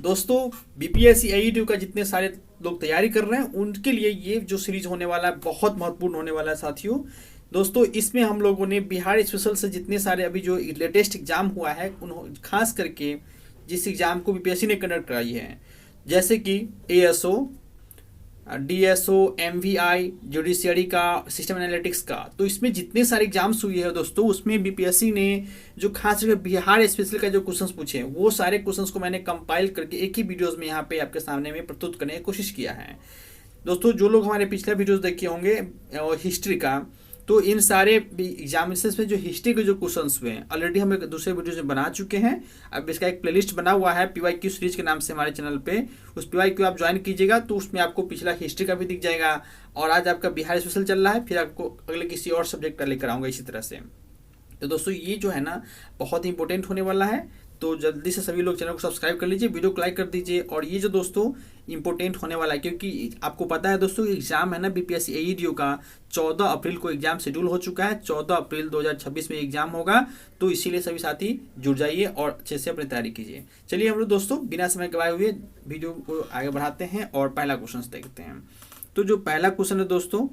दोस्तों बीपीएससी एईटी का जितने सारे लोग तैयारी कर रहे हैं उनके लिए ये जो सीरीज होने वाला है बहुत महत्वपूर्ण होने वाला है साथियों। दोस्तों इसमें हम लोगों ने बिहार स्पेशल से जितने सारे अभी जो लेटेस्ट एग्जाम हुआ है उन खास करके जिस एग्जाम को बीपीएससी ने कंडक्ट कराई है, जैसे कि एएसओ, डीएसओ, एमवीआई, जुडिशियरी का, सिस्टम एनालिटिक्स का, तो इसमें जितने सारे एग्जाम्स हुए हैं दोस्तों उसमें बीपीएससी ने जो खास करके बिहार स्पेशल का जो क्वेश्चंस पूछे हैं वो सारे क्वेश्चंस को मैंने कंपाइल करके एक ही वीडियोस में यहाँ पे आपके सामने में प्रस्तुत करने की कोशिश किया है। दोस्तों जो लोग हमारे पिछले वीडियोस देखे होंगे हिस्ट्री का, तो इन सारे एग्जामिनेशंस में जो हिस्ट्री के जो क्वेश्चंस हुए हैं ऑलरेडी हम एक दूसरे वीडियो में बना चुके हैं। अब इसका एक प्लेलिस्ट बना हुआ है पीवाईक्यू सीरीज के नाम से हमारे चैनल पे, उस पीवाईक्यू आप ज्वाइन कीजिएगा तो उसमें आपको पिछला हिस्ट्री का भी दिख जाएगा। और आज आपका बिहार स्पेशल चल रहा है, फिर आपको अगले किसी और सब्जेक्ट का लेकर आऊँगा इसी तरह से। तो दोस्तों ये जो है ना बहुत ही इंपॉर्टेंट होने वाला है, तो जल्दी से सभी लोग चैनल को सब्सक्राइब कर लीजिए, वीडियो को लाइक कर दीजिए। और ये जो दोस्तों इंपॉर्टेंट होने वाला है क्योंकि आपको पता है दोस्तों एग्जाम है ना बीपीएससी एईडी का 14 अप्रैल को एग्जाम शेड्यूल हो चुका है। 14 अप्रैल 2026 में एग्जाम होगा, तो इसीलिए सभी साथी जुड़ जाइए और अच्छे से अपनी तैयारी कीजिए। चलिए हम लोग दोस्तों बिना समय गवाए हुए वीडियो को आगे बढ़ाते हैं और पहला क्वेश्चन देखते हैं। तो जो पहला क्वेश्चन है दोस्तों,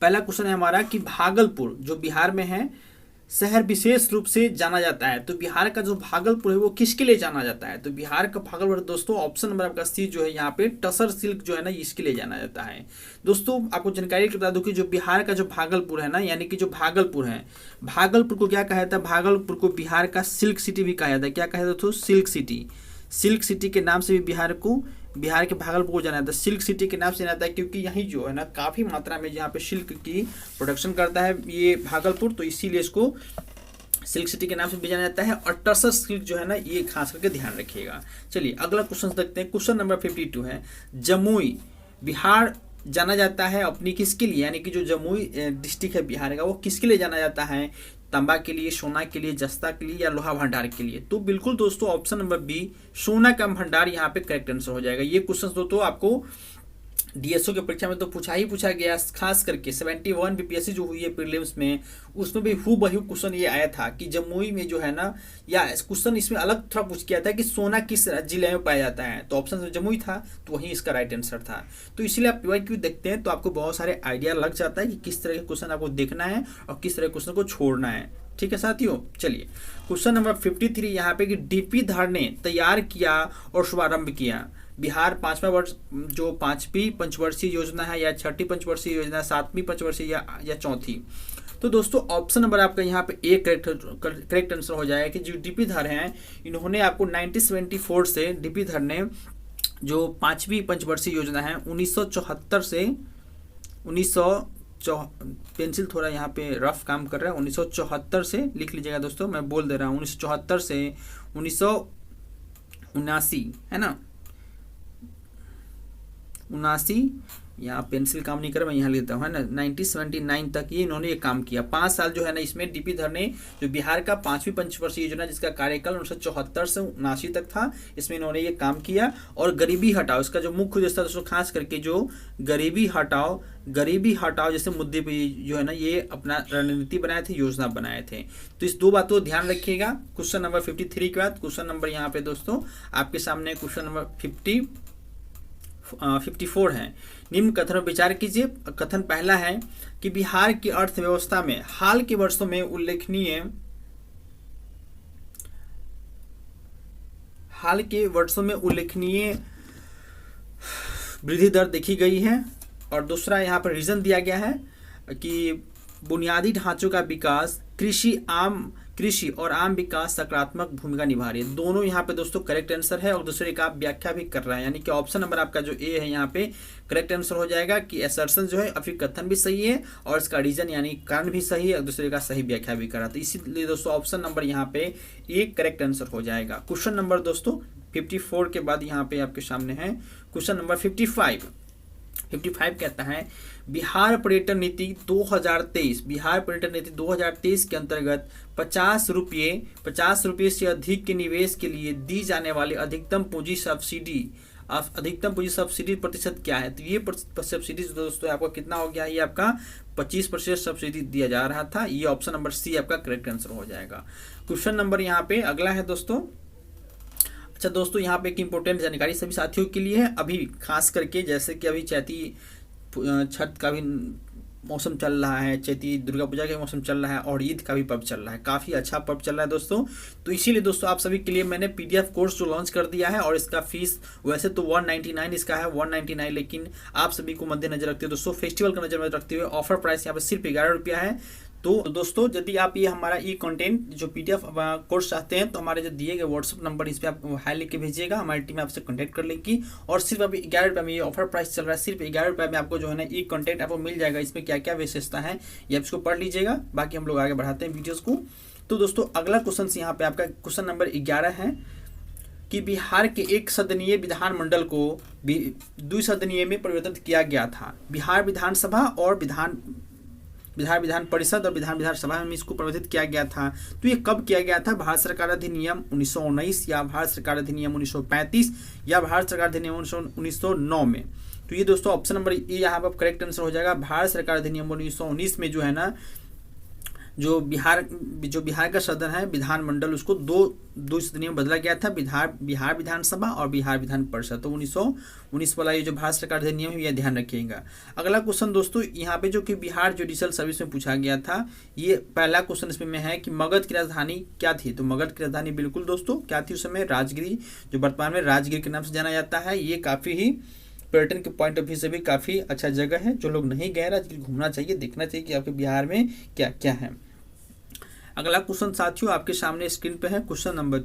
पहला क्वेश्चन है हमारा कि भागलपुर जो बिहार में है शहर विशेष रूप से जाना जाता है। तो बिहार का जो भागलपुर है वो किसके लिए जाना जाता है? तो बिहार का भागलपुर दोस्तों ऑप्शन नंबर आपका सी जो है यहाँ पे टसर सिल्क जो है ना इसके लिए जाना जाता है। दोस्तों आपको जानकारी बता दूं कि जो बिहार का जो भागलपुर है ना, यानी कि जो भागलपुर है, भागलपुर को क्या कहा जाता है? भागलपुर को बिहार का सिल्क सिटी भी कहा जाता है। क्या कहा जाता है दोस्तों? Silk city. सिल्क सिटी के नाम से भी बिहार के भागलपुर को जाना जाता है, सिल्क सिटी के नाम से जाना जाता है क्योंकि यही जो है ना काफ़ी मात्रा में यहाँ पे सिल्क की प्रोडक्शन करता है ये भागलपुर, तो इसीलिए इसको सिल्क सिटी के नाम से भी जाना जाता है। और टसर सिल्क जो है ना ये खास करके ध्यान रखिएगा। चलिए अगला क्वेश्चन देखते हैं। क्वेश्चन नंबर 52 है, जमुई बिहार जाना जाता है अपनी किसके लिए? यानी कि जो जमुई डिस्ट्रिक्ट है बिहार का वो किसके लिए जाना जाता है? तांबा के लिए, सोना के लिए, जस्ता के लिए या लोहा भंडार के लिए? तो बिल्कुल दोस्तों ऑप्शन नंबर बी सोना का भंडार यहाँ पे करेक्ट आंसर हो जाएगा। ये क्वेश्चन दोस्तों आपको डीएसओ के परीक्षा में तो पूछा गया, खास करके 71 बीपीएससी जो हुई है प्रीलिम्स में उसमें भी हूबहू क्वेश्चन ये आया था कि जमुई में जो है ना, या क्वेश्चन इसमें अलग थोड़ा पूछ किया था कि सोना किस जिले में पाया जाता है, तो ऑप्शन जमुई था, तो वही इसका राइट आंसर था। तो इसलिए आप पीवाईक्यू देखते हैं तो आपको बहुत सारे आइडिया लग जाता है कि किस तरह के क्वेश्चन आपको देखना है और किस तरह के क्वेश्चन को छोड़ना है। ठीक है साथियों, चलिए क्वेश्चन नंबर 53 यहाँ पे कि डीपी धर ने तैयार किया और शुभारंभ किया बिहार पांचवी पंचवर्षीय योजना है या छठी पंचवर्षीय योजना, सातवीं पंचवर्षीय या चौथी? तो दोस्तों ऑप्शन नंबर आपका यहाँ पे ए करेक्ट आंसर हो जाएगा कि जो डीपी धर हैं इन्होंने आपको 1974 से डीपी धर ने जो पांचवी पंचवर्षीय योजना है 1974 से पेंसिल थोड़ा यहाँ पे रफ काम कर रहा है, 1974 से लिख लीजिएगा दोस्तों, मैं बोल दे रहा हूँ 1974 से 1979 है ना, 79, यहाँ पेंसिल काम नहीं कर मैं यहाँ लेता हूँ है ना, 1979 तक ये इन्होंने ये काम किया। 5 साल जो है ना इसमें डीपी धर ने जो बिहार का पांचवी पंचवर्षीय योजना जिसका कार्यकाल 1974 से 79 तक था, इसमें इन्होंने ये काम किया। और गरीबी हटाओ इसका जो मुख्य उद्देश्य था दोस्तों, खास करके जो गरीबी हटाओ जैसे मुद्दे पे जो है ना ये अपना रणनीति बनाए थे, योजना बनाए थे। तो इस दो बातों को ध्यान रखिएगा। क्वेश्चन नंबर 53 के बाद क्वेश्चन नंबर यहाँ पे दोस्तों आपके सामने क्वेश्चन नंबर 54 है। निम्न कथन पर विचार कीजिए। कथन पहला है कि बिहार की अर्थव्यवस्था में हाल के वर्षों में उल्लेखनीय वृद्धि दर देखी गई है। और दूसरा यहाँ पर रीजन दिया गया है कि बुनियादी ढांचों का विकास कृषि और आम विकास सकारात्मक भूमिका निभा रही है। दोनों यहाँ पे दोस्तों करेक्ट आंसर है और दूसरे का व्याख्या भी कर रहा है, यानी कि ऑप्शन नंबर आपका जो ए है यहाँ पे करेक्ट आंसर हो जाएगा कि असर्शन जो है और फिर कथन भी सही है और इसका रीजन यानी कारण भी सही है और दूसरे का सही व्याख्या भी कर रहा है। तो इसीलिए दोस्तों ऑप्शन नंबर यहाँ पे एक करेक्ट आंसर हो जाएगा। क्वेश्चन नंबर दोस्तों 54 के बाद यहाँ पे आपके सामने है क्वेश्चन नंबर 55 कहता है बिहार पर्यटन नीति 2023 के अंतर्गत 50 रुपये से अधिक के निवेश के लिए दी जाने वाली अधिकतम पूंजी सब्सिडी प्रतिशत क्या है? तो ये सब्सिडी दोस्तों आपका कितना हो गया? ये आपका 25% सब्सिडी दिया जा रहा था। ये ऑप्शन नंबर सी आपका करेक्ट आंसर हो जाएगा। क्वेश्चन नंबर यहाँ पे अगला है दोस्तों अच्छा दोस्तों, यहाँ पे एक इम्पोर्टेंट जानकारी सभी साथियों के लिए है। अभी खास करके जैसे कि अभी चैती छठ का भी मौसम चल रहा है, चैती दुर्गा पूजा का मौसम चल रहा है और ईद का भी पर्व चल रहा है, काफ़ी अच्छा पर्व चल रहा है दोस्तों। तो इसीलिए दोस्तों आप सभी के लिए मैंने PDF कोर्स जो लॉन्च कर दिया है, और इसका फीस वैसे तो 199 इसका है, 199, लेकिन आप सभी को मद्देनजर रखते हुए दोस्तों, फेस्टिवल का नजर में रखते हुए ऑफर प्राइस यहाँ पे सिर्फ 11 रुपया है। तो दोस्तों यदि आप ये हमारा कंटेंट जो PDF कोर्स चाहते हैं, तो हमारे जो दिए गए व्हाट्सअप नंबर, इस पर आप हाई लिख के भेजिएगा, हमारी टीम आपसे कांटेक्ट कर लेगी। और सिर्फ अभी 11 रुपये में ये ऑफर प्राइस चल रहा है, सिर्फ 11 रुपये में आपको जो है ना कंटेंट आपको मिल जाएगा। इसमें क्या क्या विशेषता है ये आप इसको पढ़ लीजिएगा, बाकी हम लोग आगे बढ़ाते हैं वीडियोज़ को। तो दोस्तों अगला क्वेश्चन यहाँ पे आपका क्वेश्चन नंबर 11 है कि बिहार के एक सदनीय विधानमंडल को द्विसदनीय में परिवर्तित किया गया था। बिहार विधानसभा और विधान परिषद और विधान सभा में इसको परिवर्तित किया गया था। तो ये कब किया गया था? भारत सरकार अधिनियम 1919 या भारत सरकार अधिनियम 1935 या भारत सरकार अधिनियम 1909 में। तो ये दोस्तों ऑप्शन नंबर ए यहाँ पर करेक्ट आंसर हो जाएगा। भारत सरकार अधिनियम 1919 में जो है ना, जो बिहार का सदन है विधानमंडल, उसको दो सदनियों में बदला गया था, बिहार विधानसभा और बिहार विधान परिषद। तो 1919 वाला ये जो भारत सरकार अधिनियम है, यह ध्यान रखिएगा। अगला क्वेश्चन दोस्तों यहाँ पे जो कि बिहार जुडिशियल सर्विस में पूछा गया था, ये पहला क्वेश्चन इसमें में है कि मगध की राजधानी क्या थी? तो मगध की राजधानी बिल्कुल दोस्तों क्या थी उस समय? राजगिरी, जो वर्तमान में राजगिर के नाम से जाना जाता है। ये काफ़ी ही पर्यटन के पॉइंट ऑफ व्यू से भी काफ़ी अच्छा जगह है। जो लोग नहीं गए राजगिर, घूमना चाहिए, देखना चाहिए कि आपके बिहार में क्या क्या है। अगला क्वेश्चन साथियों आपके सामने स्क्रीन पे है, क्वेश्चन नंबर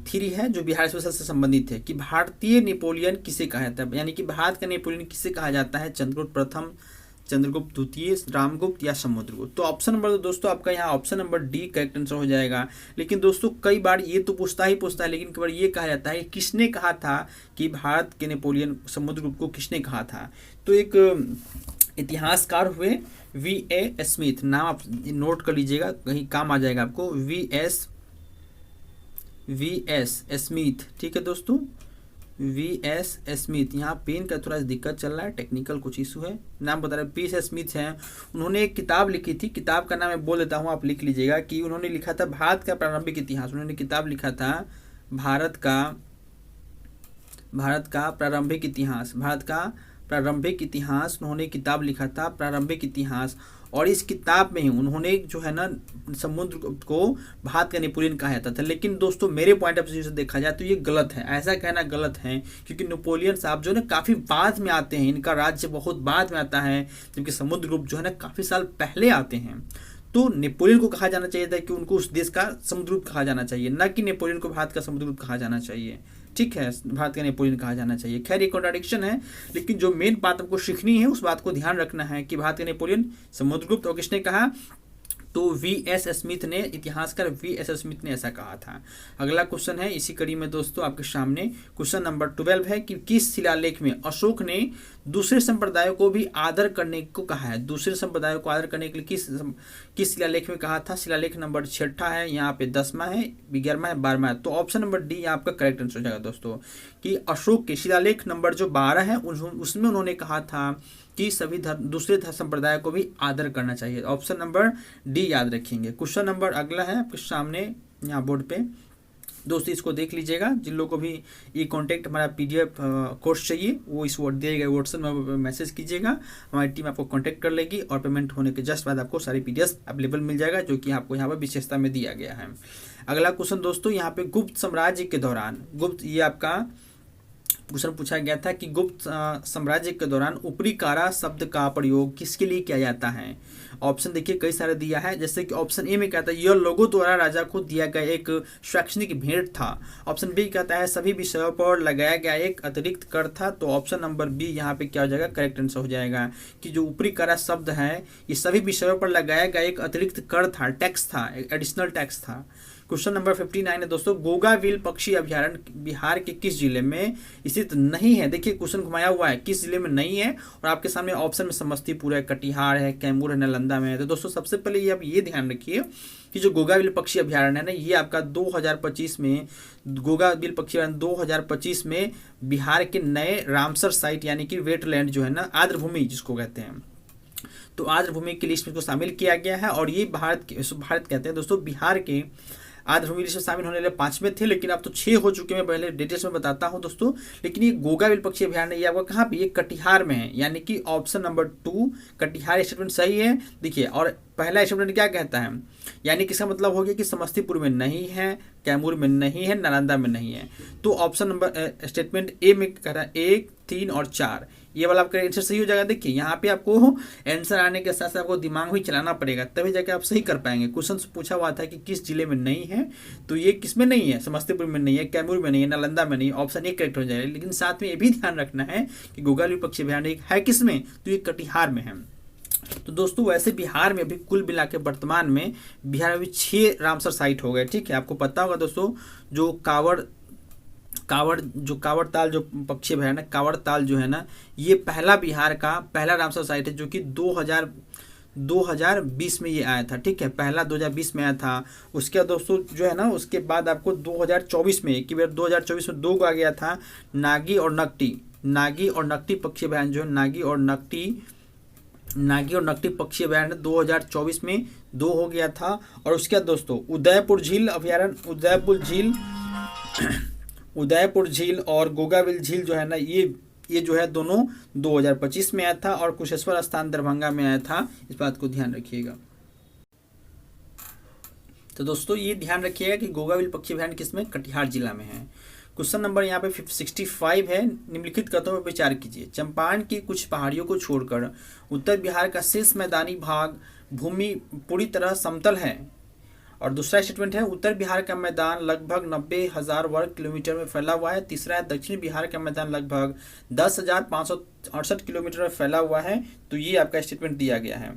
3 है, जो बिहार स्पेशल से संबंधित है कि भारतीय नेपोलियन किसे कहा जाता है? यानी कि भारत का नेपोलियन किसे कहा जाता है? चंद्रगुप्त प्रथम, चंद्रगुप्त द्वितीय, रामगुप्त या समुद्रगुप्त? तो ऑप्शन नंबर दोस्तों आपका यहाँ option number D correct answer हो जाएगा। लेकिन दोस्तों कई बार ये तो पूछता है, लेकिन कई बार ये कहा जाता है किसने कहा था कि भारत के नेपोलियन समुद्रगुप्त को किसने कहा था? तो एक इतिहासकार हुए V.A. स्मिथ, नाम आप नोट कर लीजिएगा, कहीं काम आ जाएगा आपको। V.S. स्मिथ, ठीक है दोस्तों, V.S. स्मिथ। यहाँ पेन का थोड़ा दिक्कत चल रहा है, टेक्निकल कुछ इशू है। नाम बता रहे P.S. स्मिथ हैं। उन्होंने एक किताब लिखी थी, किताब का नाम मैं बोल देता हूँ, आप लिख लीजिएगा कि उन्होंने लिखा था भारत का प्रारंभिक इतिहास। उन्होंने किताब लिखा था भारत का प्रारंभिक इतिहास। उन्होंने किताब लिखा था प्रारंभिक इतिहास, और इस किताब में ही उन्होंने जो है ना समुद्रगुप्त को भारत का नेपोलियन कहा जाता था। लेकिन दोस्तों मेरे पॉइंट ऑफ व्यू से देखा जाए तो ये गलत है, ऐसा कहना गलत है, क्योंकि नेपोलियन साहब जो है ना काफ़ी बाद में आते हैं, इनका राज्य बहुत बाद में आता है, जबकि समुद्रगुप्त जो है ना काफ़ी साल पहले आते हैं। तो नेपोलियन को कहा जाना चाहिए था कि उनको उस देश का समुद्रगुप्त कहा जाना चाहिए, ना कि नेपोलियन को भारत का समुद्रगुप्त कहा जाना चाहिए। ठीक है, भारत का नेपोलियन कहा जाना चाहिए। खैर ये कॉन्ट्राडिक्शन है, लेकिन जो मेन बात हमको सीखनी है उस बात को ध्यान रखना है कि भारत का नेपोलियन समुद्रगुप्त, और किसने कहा? तो V.S. स्मिथ ने, इतिहासकार V.S. स्मिथ ने ऐसा कहा था। अगला क्वेश्चन है इसी कड़ी में दोस्तों आपके सामने, क्वेश्चन नंबर 12 है कि किस शिलालेख में अशोक ने दूसरे संप्रदायों को भी आदर करने को कहा है? दूसरे संप्रदायों को आदर करने के लिए किस शिलालेख में कहा था? शिलालेख नंबर 6 है, यहाँ पे 10वां है, 11वां है, 12वां है। तो ऑप्शन नंबर डी आपका करेक्ट आंसर हो जाएगा दोस्तों, कि अशोक के शिलालेख नंबर जो 12 है उसमें उन्होंने कहा था कि सभी दूसरे संप्रदाय को भी आदर करना चाहिए। ऑप्शन नंबर डी याद रखेंगे। क्वेश्चन नंबर अगला है आपके सामने यहाँ बोर्ड पे, दोस्तों इसको देख लीजिएगा। जिन लोगों को भी ये कॉन्टेक्ट हमारा PDF कोर्स चाहिए वो इस दिए गए व्हाट्सएप में मैसेज कीजिएगा, हमारी टीम आपको कांटेक्ट कर लेगी, और पेमेंट होने के जस्ट बाद आपको सारी PDF अवेलेबल मिल जाएगा, जो कि आपको यहाँ पर विशेषता में दिया गया है। अगला क्वेश्चन दोस्तों यहाँ पे गुप्त साम्राज्य के दौरान, ये आपका क्वेश्चन पूछा गया था कि गुप्त साम्राज्य के दौरान ऊपरी कारा शब्द का प्रयोग किसके लिए किया जाता है? ऑप्शन देखिए कई सारे दिया है, जैसे कि ऑप्शन ए में कहता है यह लोगों द्वारा राजा को दिया गया एक शैक्षणिक भेंट था। ऑप्शन बी कहता है सभी विषयों पर लगाया गया एक अतिरिक्त कर था। तो ऑप्शन नंबर बी यहाँ पे क्या हो जाएगा? करेक्ट आंसर हो जाएगा कि जो ऊपरी कारा शब्द है ये सभी विषयों पर लगाया गया एक अतिरिक्त कर था, टैक्स था, एडिशनल टैक्स था। क्वेश्चन नंबर 59 है दोस्तों, गोगाविल पक्षी अभ्यारण्य बिहार के किस जिले में स्थित नहीं है? देखिए क्वेश्चन घुमाया हुआ है, किस जिले में नहीं है, और आपके सामने ऑप्शन में समस्तीपुर है, कटिहार है, कैमूर है, नालंदा में है। तो दोस्तों सबसे पहले ये आप ये ध्यान रखिए कि जो गोगाविल पक्षी अभ्यारण्य है ना, ये आपका 2025 में, गोगाविल पक्षी अभ्यारण्य 2025 में बिहार के नए रामसर साइट यानी कि वेटलैंड जो है ना, आर्द्रभूमि जिसको कहते हैं, तो आर्द्रभूमि की लिस्ट में इसको शामिल किया गया है। और ये भारत कहते हैं दोस्तों बिहार के आर्द्र भूमि लिस्ट में शामिल होने वाले 5 में थे, लेकिन अब तो 6 हो चुके हैं। पहले डिटेल्स में बताता हूं दोस्तों। लेकिन ये गोगाविल पक्षी अभयारण्य ये आपका कहाँ पे, ये कटिहार में है, यानी कि ऑप्शन नंबर 2 कटिहार स्टेटमेंट सही है। देखिए, और पहला स्टेटमेंट क्या कहता है, यानी कि इसका मतलब हो गया कि समस्तीपुर में नहीं है, कैमूर में नहीं है, नालंदा में नहीं है। तो ऑप्शन नंबर स्टेटमेंट ए में कह रहा है 1, 3 और 4, ये वाला आपका आंसर सही हो जाएगा। देखिए यहाँ पे आपको आंसर आने के साथ साथ आपको दिमाग भी चलाना पड़ेगा, तभी जाके आप सही कर पाएंगे। क्वेश्चन पूछा हुआ था कि किस जिले में नहीं है, तो ये किस में नहीं है, समस्तीपुर में नहीं है, कैमूर में नहीं है, नालंदा में नहीं है, ऑप्शन ए करेक्ट हो जाएगा। लेकिन साथ में ये भी ध्यान रखना है कि गोगाविल पक्षी अभयारण्य है किस में, तो ये कटिहार में है। तो दोस्तों वैसे बिहार में अभी कुल मिला के वर्तमान में बिहार में भी 6 रामसर साइट हो गए। ठीक है, आपको पता होगा दोस्तों, जो कावड़ ताल जो पक्षी अभयारण्य कावड़ ताल जो है ना, ये पहला बिहार का पहला रामसर साइट है, जो कि 2020 में ये आया था। ठीक है, पहला 2020 में आया था। उसके बाद दोस्तों जो है ना, उसके बाद आपको 2024 में, एक बार 2024 में 2 आ गया था, नागी और नकटी पक्षी अभयारण्य जो है, नागी और नकटी पक्षी अभयारण्य 2024 में 2 हो गया था। और उसके बाद दोस्तों उदयपुर झील अभयारण्य, उदयपुर झील और गोगाविल झील जो है ना, ये जो है दोनों 2025 में आया था। और कुशेश्वर स्थान दरभंगा में आया था, इस बात को ध्यान रखिएगा। तो दोस्तों ये ध्यान रखिएगा कि गोगाविल पक्षी अभयारण्य किसमें, कटिहार जिला में है। क्वेश्चन नंबर यहाँ पे 65 है। निम्नलिखित कथनों पर विचार कीजिए। चंपारण की कुछ पहाड़ियों को छोड़कर उत्तर बिहार का शेष मैदानी भाग भूमि पूरी तरह समतल है। और दूसरा स्टेटमेंट है, उत्तर बिहार का मैदान लगभग 90,000 वर्ग किलोमीटर में फैला हुआ है। तीसरा है, दक्षिण बिहार का मैदान लगभग 10,568 किलोमीटर में फैला हुआ है। तो ये आपका स्टेटमेंट दिया गया है।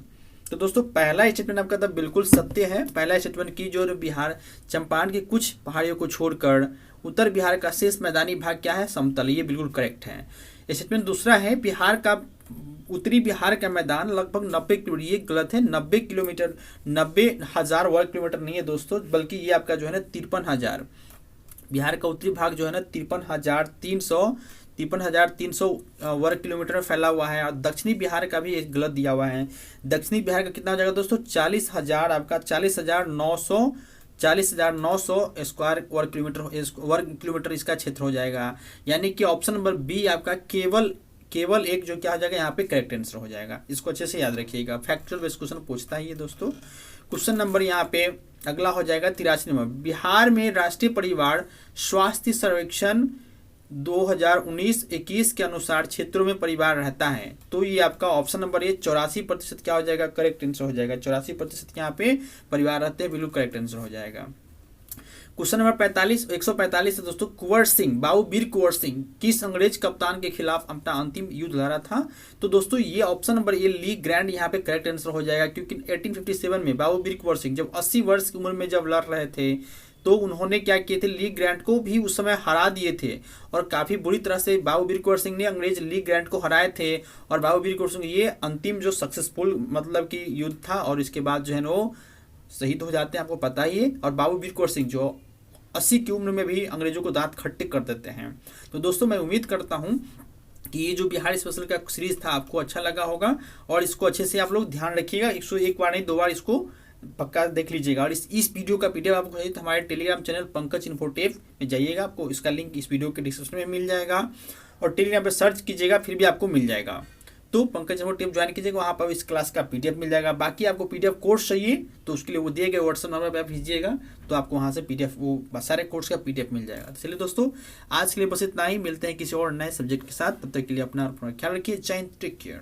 तो दोस्तों पहला स्टेटमेंट आपका तब बिल्कुल सत्य है। पहला स्टेटमेंट की जो बिहार चंपारण की कुछ पहाड़ियों को छोड़कर उत्तर बिहार का शेष मैदानी भाग क्या है, समतल, ये बिल्कुल करेक्ट है। स्टेटमेंट दूसरा है, बिहार का उत्तरी बिहार का मैदान लगभग 90 किलोमीटर, ये गलत है। 90,000 वर्ग किलोमीटर नहीं है दोस्तों, बल्कि ये आपका जो है ना 53,000, बिहार का उत्तरी भाग जो है ना 53,300 वर्ग किलोमीटर में फैला हुआ है। और दक्षिणी बिहार का भी एक गलत दिया हुआ है। दक्षिणी बिहार का कितना हो जाएगा दोस्तों, 40,000 आपका 40,900 स्क्वायर वर्ग किलोमीटर इसका क्षेत्र हो जाएगा। यानी कि ऑप्शन नंबर बी आपका केवल एक जो क्या हो जाएगा यहाँ पे करेक्ट आंसर हो जाएगा। इसको अच्छे से याद रखिएगा, फैक्चुअल बेस्ड क्वेश्चन पूछता है ये दोस्तों। क्वेश्चन नंबर यहाँ पे अगला हो जाएगा 83 नंबर। बिहार में राष्ट्रीय परिवार स्वास्थ्य सर्वेक्षण 2019-21 के अनुसार क्षेत्रों में परिवार रहता है। तो ये आपका ऑप्शन नंबर ये 84% क्या हो जाएगा, करेक्ट आंसर हो जाएगा। 84% यहाँ पे परिवार रहते हैं, बिल्कुल करेक्ट आंसर हो जाएगा। क्वेश्चन नंबर 145 है दोस्तों। बाबू वीर कुंवर सिंह किस अंग्रेज कप्तान के खिलाफ अपना अंतिम युद्ध लड़ा था। तो दोस्तों ये ऑप्शन नंबर ये ली ग्रैंड यहाँ पे करेक्ट आंसर हो जाएगा, क्योंकि 1857 में बाबू वीर कुंवर सिंह जब 80 वर्ष की उम्र में जब लड़ रहे थे, तो उन्होंने क्या किए थे, ली ग्रैंड को भी उस समय हरा दिए थे। और काफी बुरी तरह से बाबू वीर कुंवर सिंह ने अंग्रेज ली ग्रैंड को हराए थे। और बाबू वीर कुंवर सिंह ये अंतिम जो सक्सेसफुल मतलब कि युद्ध था, और इसके बाद जो है वो शहीद हो जाते हैं, आपको पता ही है। और बाबू वीर कुंवर सिंह जो 80 की उम्र में भी अंग्रेजों को दांत खट्टे कर देते हैं। तो दोस्तों मैं उम्मीद करता हूं कि ये जो बिहार स्पेशल का सीरीज था आपको अच्छा लगा होगा, और इसको अच्छे से आप लोग ध्यान रखिएगा। 101 बार नहीं 2 बार इसको पक्का देख लीजिएगा। और इस वीडियो का पीडीएफ आपको चाहिए तो हमारे टेलीग्राम चैनल पंकज इन्फोटेक में जाइएगा, आपको इसका लिंक इस वीडियो के डिस्क्रिप्शन में मिल जाएगा। और टेलीग्राम पर सर्च कीजिएगा, फिर भी आपको मिल जाएगा। तो पंकज इन्फोटेक ज्वाइन कीजिएगा, वहाँ पर इस क्लास का पीडीएफ मिल जाएगा। बाकी आपको पीडीएफ कोर्स चाहिए तो उसके लिए वो दिए गए व्हाट्सएप नंबर पर आप भेजिएगा, तो आपको वहाँ से पीडीएफ वो सारे कोर्स का पीडीएफ मिल जाएगा। चलिए दोस्तों आज के लिए बस इतना ही, मिलते हैं किसी और नए सब्जेक्ट के साथ। तब तक के लिए अपना ख्याल रखिए। जय हिंद, टेक केयर।